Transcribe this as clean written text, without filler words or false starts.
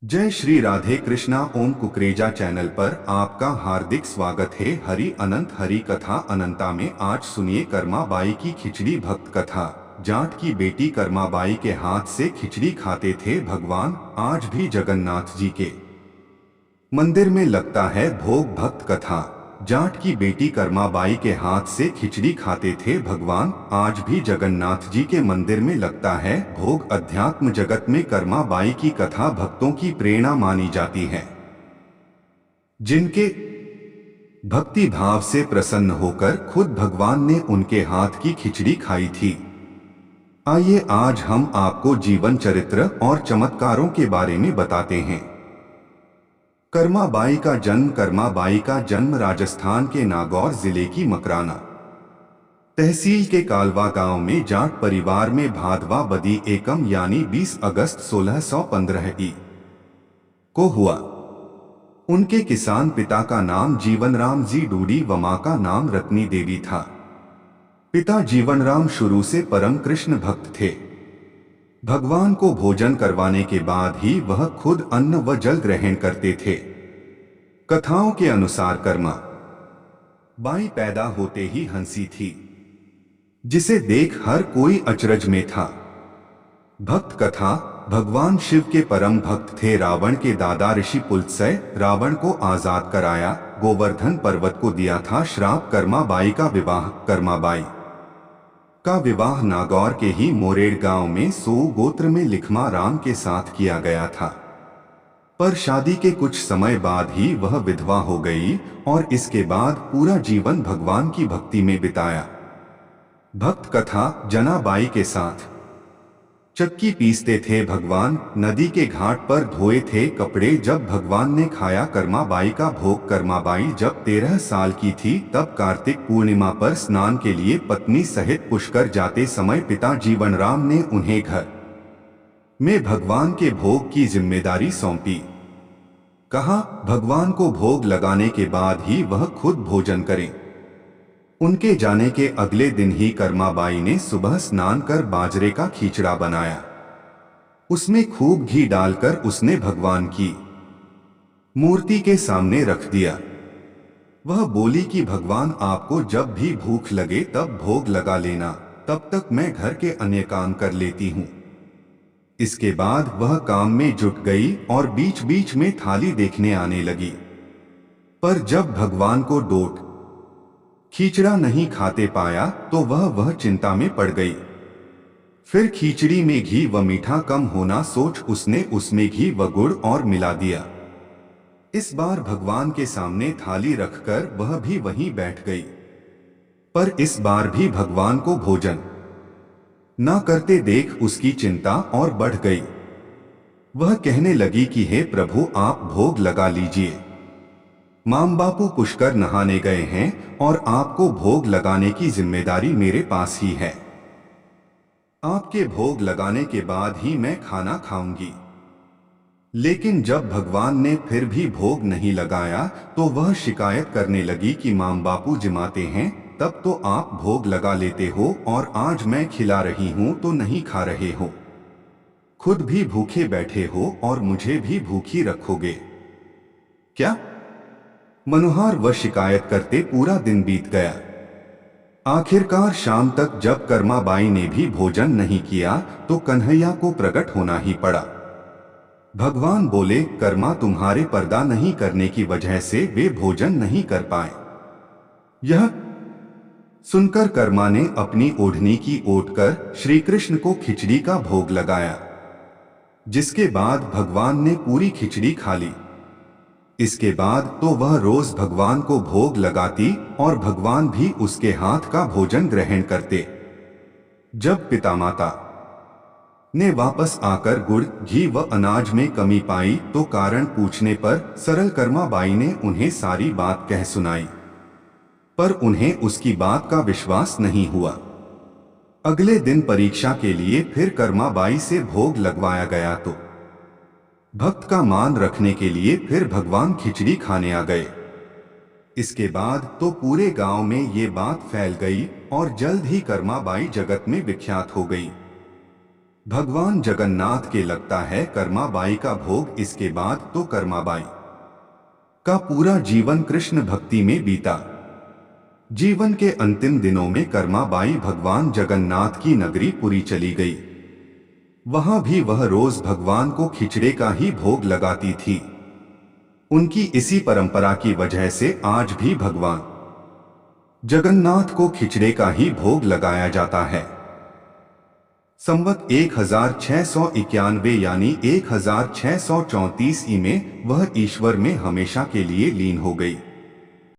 जय श्री राधे कृष्णा। ओम कुकरेजा चैनल पर आपका हार्दिक स्वागत है। हरि अनंत हरि कथा अनंता में आज सुनिए कर्माबाई की खिचड़ी भक्त कथा। जाट की बेटी कर्माबाई के हाथ से खिचड़ी खाते थे भगवान। आज भी जगन्नाथ जी के मंदिर में लगता है भोग। भक्त कथा। जाट की बेटी कर्माबाई के हाथ से खिचड़ी खाते थे भगवान। आज भी जगन्नाथ जी के मंदिर में लगता है भोग। अध्यात्म जगत में कर्माबाई की कथा भक्तों की प्रेरणा मानी जाती है, जिनके भक्ति भाव से प्रसन्न होकर खुद भगवान ने उनके हाथ की खिचड़ी खाई थी। आइए आज हम आपको जीवन चरित्र और चमत्कारों के बारे में बताते हैं। कर्माबाई का जन्म। कर्माबाई का जन्म राजस्थान के नागौर जिले की मकराना तहसील के कालवा गांव में जाट परिवार में भादवा बदी एकम यानी 20 अगस्त 1615 को हुआ। उनके किसान पिता का नाम जीवनराम जी डूडी व मां का नाम रत्नी देवी था। पिता जीवनराम शुरू से परम कृष्ण भक्त थे। भगवान को भोजन करवाने के बाद ही वह खुद अन्न व जल ग्रहण करते थे। कथाओं के अनुसार कर्मा बाई पैदा होते ही हंसी थी, जिसे देख हर कोई अचरज में था। भक्त कथा। भगवान शिव के परम भक्त थे। रावण के दादा ऋषि पुलत्स्य रावण को आजाद कराया। गोवर्धन पर्वत को दिया था श्राप। कर्माबाई का विवाह। कर्माबाई का विवाह नागौर के ही मोरेड़ गांव में सो गोत्र में लिखमा राम के साथ किया गया था। पर शादी के कुछ समय बाद ही वह विधवा हो गई और इसके बाद पूरा जीवन भगवान की भक्ति में बिताया। भक्त कथा। जनाबाई के साथ चक्की पीसते थे भगवान। नदी के घाट पर धोए थे कपड़े जब भगवान ने खाया कर्माबाई का भोग। कर्माबाई जब 13 साल की थी तब कार्तिक पूर्णिमा पर स्नान के लिए पत्नी सहित पुष्कर जाते समय पिता जीवनराम ने उन्हें घर में भगवान के भोग की जिम्मेदारी सौंपी। कहा भगवान को भोग लगाने के बाद ही वह खुद भोजन करें। उनके जाने के अगले दिन ही कर्माबाई ने सुबह स्नान कर बाजरे का खिचड़ा बनाया। उसमें खूब घी डालकर उसने भगवान की मूर्ति के सामने रख दिया। वह बोली कि भगवान आपको जब भी भूख लगे तब भोग लगा लेना, तब तक मैं घर के अन्य काम कर लेती हूँ। इसके बाद वह काम में जुट गई और बीच बीच में थाली देखने आने लगी। पर जब भगवान को डोट खिचड़ा नहीं खाते पाया तो वह चिंता में पड़ गई। फिर खिचड़ी में घी व मीठा कम होना सोच उसने उसमें घी व गुड़ और मिला दिया। इस बार भगवान के सामने थाली रखकर वह भी वहीं बैठ गई। पर इस बार भी भगवान को भोजन ना करते देख उसकी चिंता और बढ़ गई। वह कहने लगी कि हे प्रभु आप भोग लगा लीजिए। माम बापू पुष्कर नहाने गए हैं और आपको भोग लगाने की जिम्मेदारी मेरे पास ही है। आपके भोग लगाने के बाद ही मैं खाना खाऊंगी। लेकिन जब भगवान ने फिर भी भोग नहीं लगाया तो वह शिकायत करने लगी कि माम बापू जिमाते हैं तब तो आप भोग लगा लेते हो और आज मैं खिला रही हूं तो नहीं खा रहे हो। खुद भी भूखे बैठे हो और मुझे भी भूखी रखोगे क्या? मनोहर व शिकायत करते पूरा दिन बीत गया। आखिरकार शाम तक जब कर्माबाई ने भी भोजन नहीं किया तो कन्हैया को प्रकट होना ही पड़ा। भगवान बोले कर्मा तुम्हारे पर्दा नहीं करने की वजह से वे भोजन नहीं कर पाए। यह सुनकर कर्मा ने अपनी ओढ़नी की ओढ़कर श्री कृष्ण को खिचड़ी का भोग लगाया, जिसके बाद भगवान ने पूरी खिचड़ी खा ली। इसके बाद तो वह रोज भगवान को भोग लगाती और भगवान भी उसके हाथ का भोजन ग्रहण करते। जब पिता माता ने वापस आकर गुड़ घी व अनाज में कमी पाई तो कारण पूछने पर सरल कर्माबाई ने उन्हें सारी बात कह सुनाई, पर उन्हें उसकी बात का विश्वास नहीं हुआ। अगले दिन परीक्षा के लिए फिर कर्माबाई से भोग लगवाया गया तो भक्त का मान रखने के लिए फिर भगवान खिचड़ी खाने आ गए। इसके बाद तो पूरे गांव में ये बात फैल गई और जल्द ही कर्माबाई जगत में विख्यात हो गई। भगवान जगन्नाथ के लगता है कर्माबाई का भोग। इसके बाद तो कर्माबाई का पूरा जीवन कृष्ण भक्ति में बीता। जीवन के अंतिम दिनों में कर्माबाई भगवान जगन्नाथ की नगरी पुरी चली गई। वहां भी वह रोज भगवान को खिचड़े का ही भोग लगाती थी। उनकी इसी परंपरा की वजह से आज भी भगवान जगन्नाथ को खिचड़े का ही भोग लगाया जाता है। संवत 1691 यानी 1634 में वह ईश्वर में हमेशा के लिए लीन हो गई।